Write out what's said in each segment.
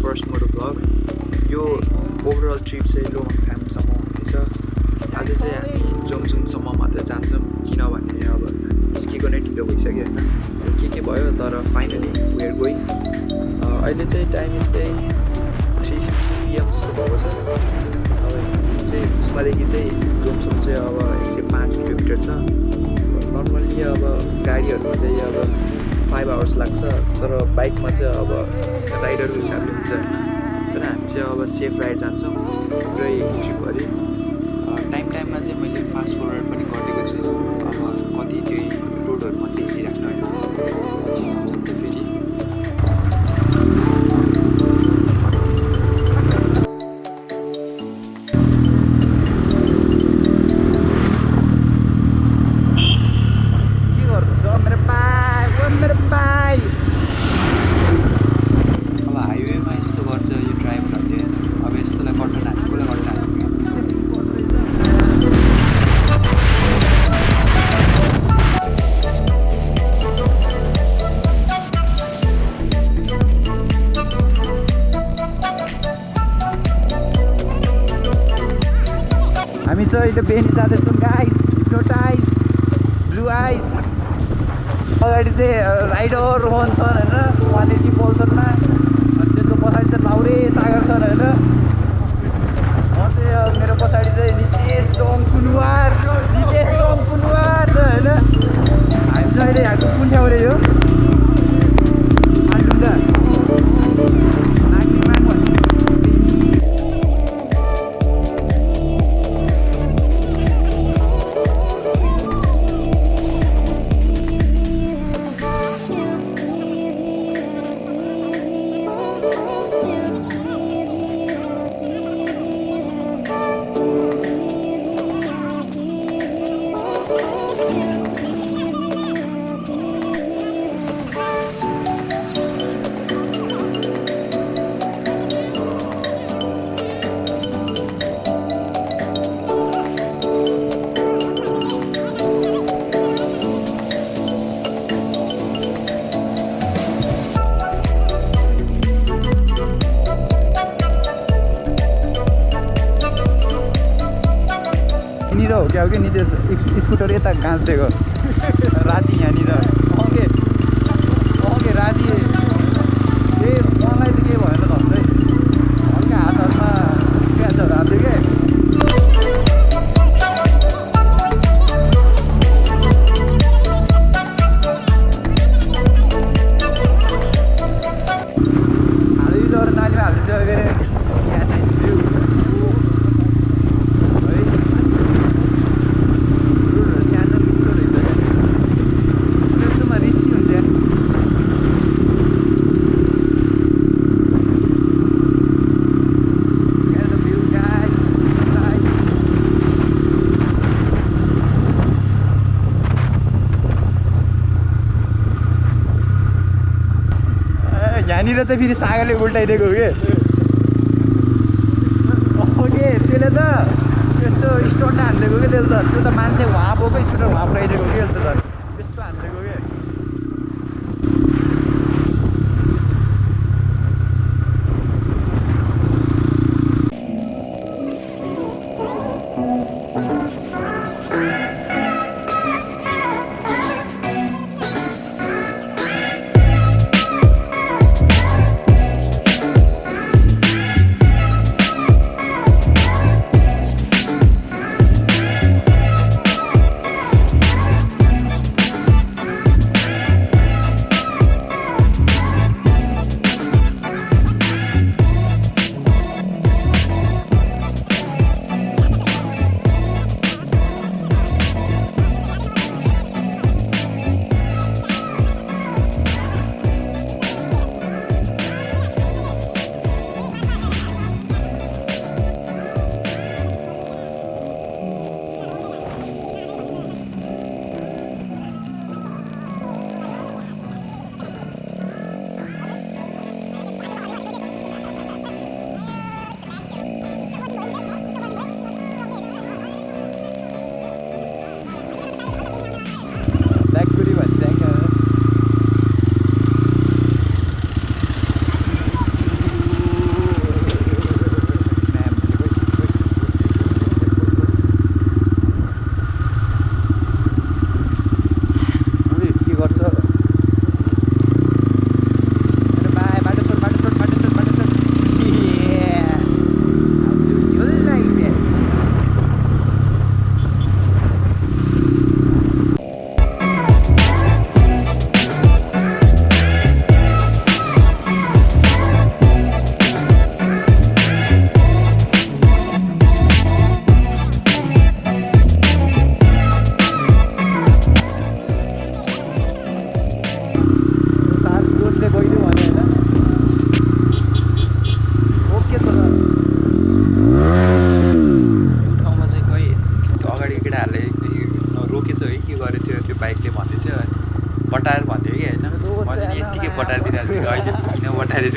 First मोटो blog. यो overall trip चाहिँ लोमङथाङसम्म हुनेछ। आज चाहिँ हामी जोमसुमसम्म मात्र जान्छौँ किनभने अब निस्केको नै ढिलो भइसक्यो होइन, के भयो तर फाइनली वी आर गोइङ। अहिले चाहिँ टाइम यस्तै 3:50 PM जस्तो भएको छ। अब यहाँदेखि चाहिँ कुस्मादेखि चाहिँ जोमसुम चाहिँ अब 105 किलोमिटर छ। नर्मल्ली अब गाडीहरूमा चाहिँ अब 5 आवर्स लाग्छ, तर बाइकमा चाहिँ अब राइडरको हिसाबले हुन्छ होइन। तर हामी चाहिँ अब सेफ राइड जान्छौँ पुरै ट्रिपभरि। टाइममा चाहिँ मैले फास्ट फरवर्ड पनि गरिदिएको छु। अब कति त्यही रोडहरू मात्रै हेरिराख्नु होइन, पछि हुन्छ नि त फेरि। हामी चाहिँ अहिले बेनी जाँदैछौँ गाइस। हिप्नोटाइज ब्लु आइज। अगाडि चाहिँ राइडर रोहन छन् होइन, उहाँले पोल्सनमा। अनि त्यसको पछाडि चाहिँ लाउरे सागर छन् होइन। म चाहिँ मेरो पछाडि चाहिँ नितेश कुनुवार छ होइन। हामी चाहिँ अहिले यहाँको कुन ठाउँ रे यो आन्डुङ्गा हो क्या हो कि नितेश स्कुटर यता गाँच्दिएको राति यहाँनिर अघि राति ए मलाई त के भएन भन्दै हल्का हातहरूमा स्क्र्याचहरू हाल्थ्यो क्या। हालिदिँदो नालीमा हालिदिन्छ के यहाँनिर चाहिँ फेरि सागरले उल्टाइदिएको हो कि त्यसले त त्यस्तो स्टोन हानिदिएको कि त्यसले त त्यो त मान्छे वहाँ बोको स्कुटर वहाँ पुऱ्याइदिएको कि त्यसले त त्यस्तो हानिदिएको कि।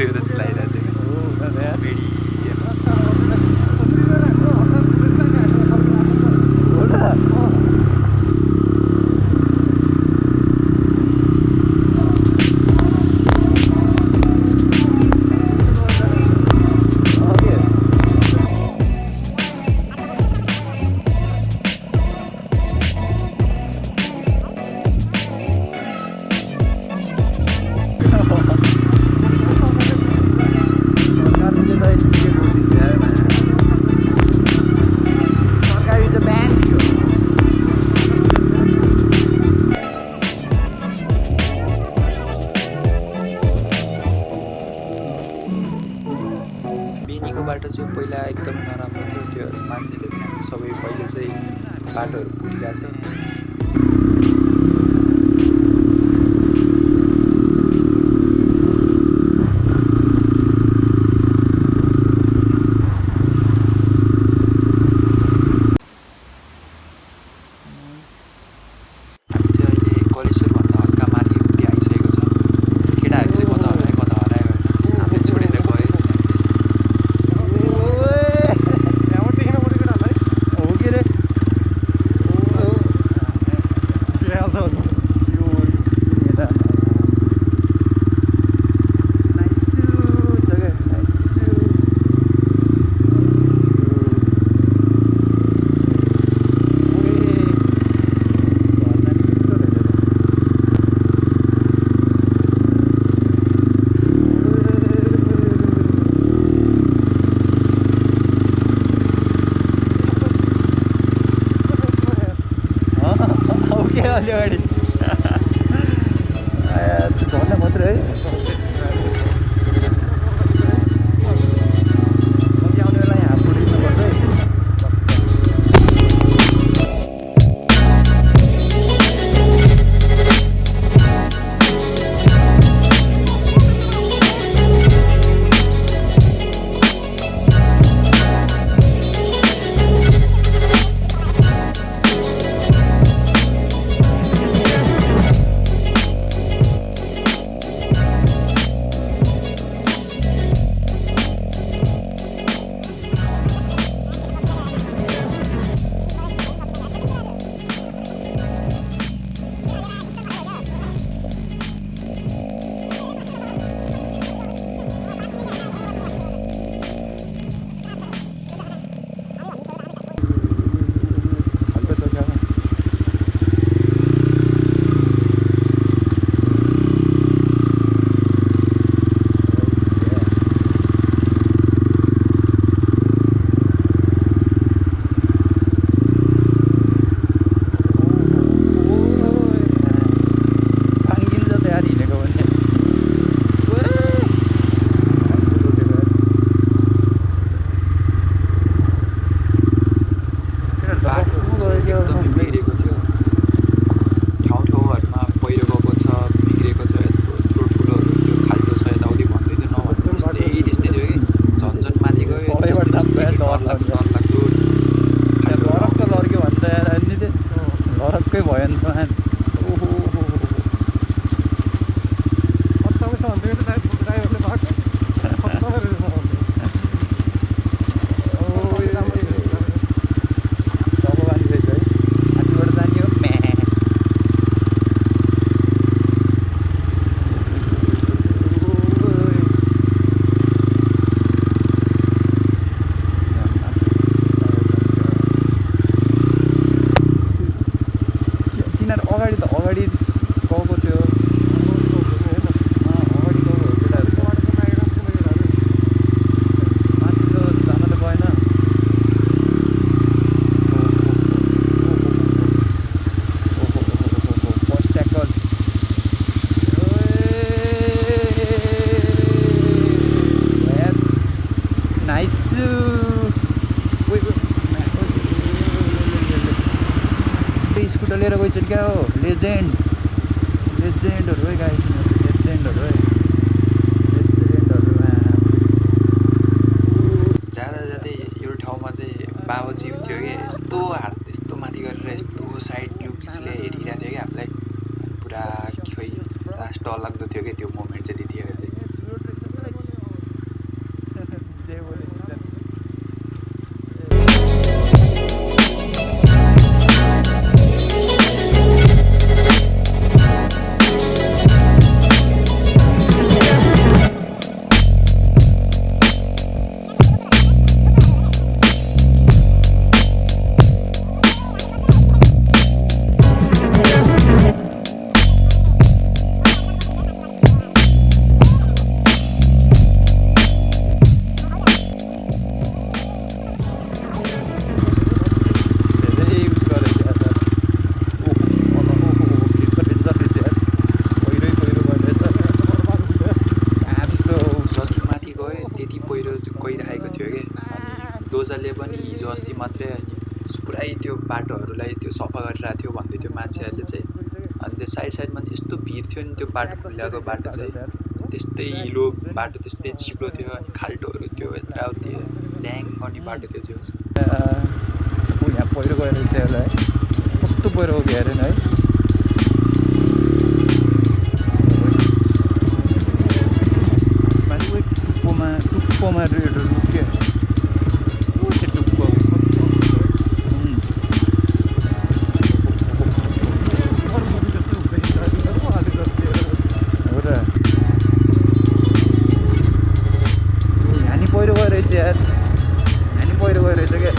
आइसक्यो जस्तो लागिरहेको छ बेडी बाटो चाहिँ पहिला एकदम नराम्रो थियो त्यो मान्छेले त्यहाँ चाहिँ सबै पहिले चाहिँ बाटोहरू पुगिरहेको छ अगाडि झर्ना मात्रै है आउने बेला यहाँ पुगिनुपर्छ है लिएर गइछन् क्या हो लेजेन्डहरू है गाइस लेजेन्डहरू है जाँदा जाँदै यो ठाउँमा चाहिँ बाबुजी थियो कि यस्तो हात यस्तो माथि गरेर यस्तो साइड लुक्सले हेरिरहेको थियो कि हामीलाई पुरा खोइ लास्ट डरलाग्दो थियो कि त्यो मोमेन्ट चाहिँ त्यतिखेर चाहिँ चाहिँ गइरहेको थियो कि अनि दोजाले पनि हिजो अस्ति मात्रै पुरै त्यो बाटोहरूलाई त्यो सफा गरिरहेको थियो भन्दै थियो मान्छेहरूले चाहिँ अनि त्यो साइडमा यस्तो भिड थियो नि त्यो बाटो खुलाको बाटो चाहिँ त्यस्तै हिलो बाटो त्यस्तै चिप्लो थियो अनि खाल्टोहरू त्यो यताउति ल्याङ गर्ने बाटो थियो जो यहाँ पहिरो गएर है कस्तो पहिरो गयो हेरेन है टुप्पोमा रुक्यो टुप्पो हो र यहाँ पहिरो गयो रहेछ यार यहाँ पहिरो गयो रहेछ क्या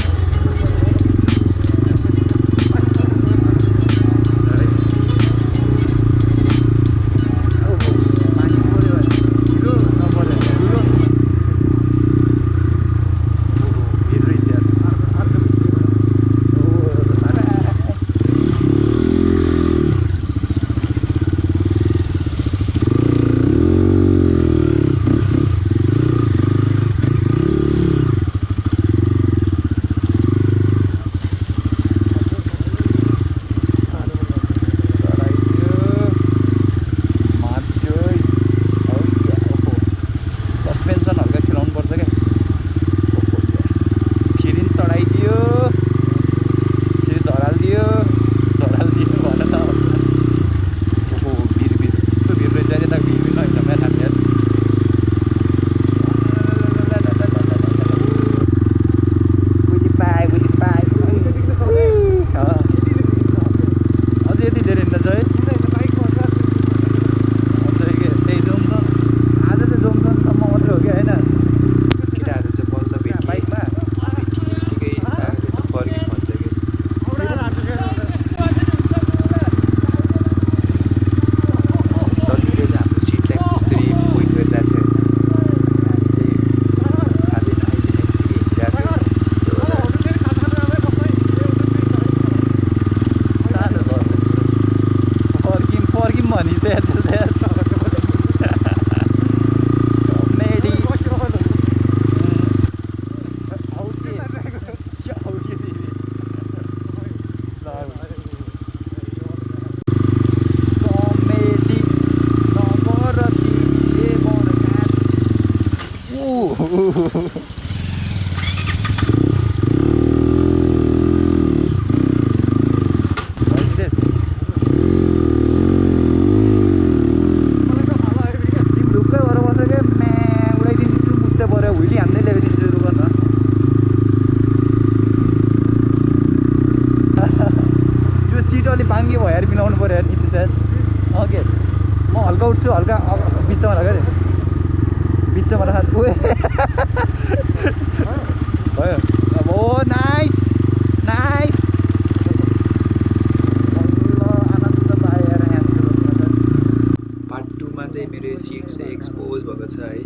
मेरो सिट चाहिँ एक्सपोज भएको छ है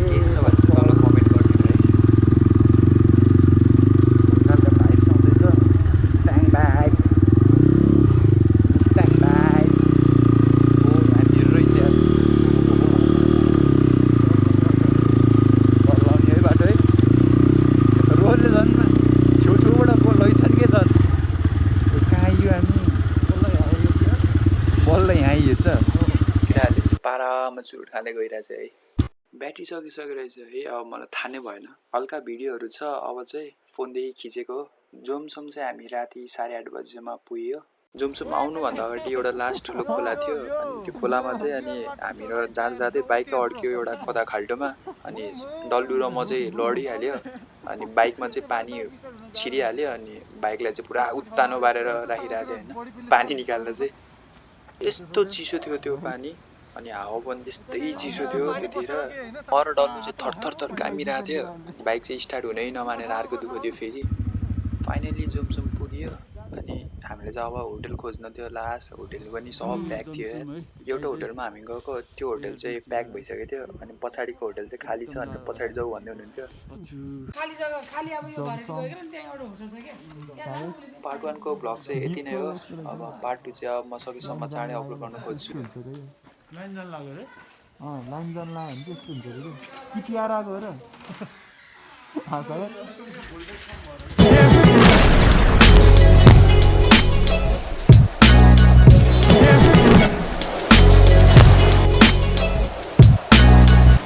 के छ भने चाहिँ तल कमेन्ट गरिदिनु है पारामा चुट खाँदै गइरहेछ है ब्याट्री सकिसकेको रहेछ है अब मलाई थाहा नै भएन हल्का भिडियोहरू छ अब चाहिँ फोनदेखि खिचेको जोमसोम चाहिँ हामी राति 8:30 बजीसम्म पुग्यो जोमसोम आउनुभन्दा अगाडि एउटा लास्ट ठुलो खोला थियो अनि त्यो खोलामा चाहिँ अनि हामी जाँदै बाइक अड्क्यो एउटा खोदा खाल्टोमा अनि डल्लु र म चाहिँ लडिहाल्यो अनि बाइकमा चाहिँ पानी छिरिहाल्यो अनि बाइकलाई चाहिँ पुरा उत्तानो पारेर राखिरहेको थियो होइन पानी निकाल्दा चाहिँ यस्तो चिसो थियो त्यो पानी अनि हावा पनि त्यस्तै चिसो थियो त्यतिखेर पर डल्नु चाहिँ थरथर कामिरहेको थियो बाइक चाहिँ स्टार्ट हुनै नमानेर अर्को दुःख थियो फेरि फाइनली जोमसोम पुग्यो अनि हामीले चाहिँ अब होटल खोज्न थियो लास्ट होटल पनि सब प्याक थियो एउटा होटलमा हामी गएको त्यो होटल चाहिँ प्याक भइसकेको थियो अनि पछाडिको होटल चाहिँ खाली छ अनि पछाडि जाऊ भन्दै हुनुहुन्थ्यो खाली जग्गा खाली अब यो घरको गएर नि त्यहाँ एउटा होटल छ के पार्ट 1 को भ्लग चाहिँ यति नै हो अब पार्ट 2 चाहिँ अब म सकेसम्म चाँडै अपलोड गर्न खोज्छु लाइन जान लाग्यो भने त्यस्तो हुन्छ अरे कि तिहार आएको हो र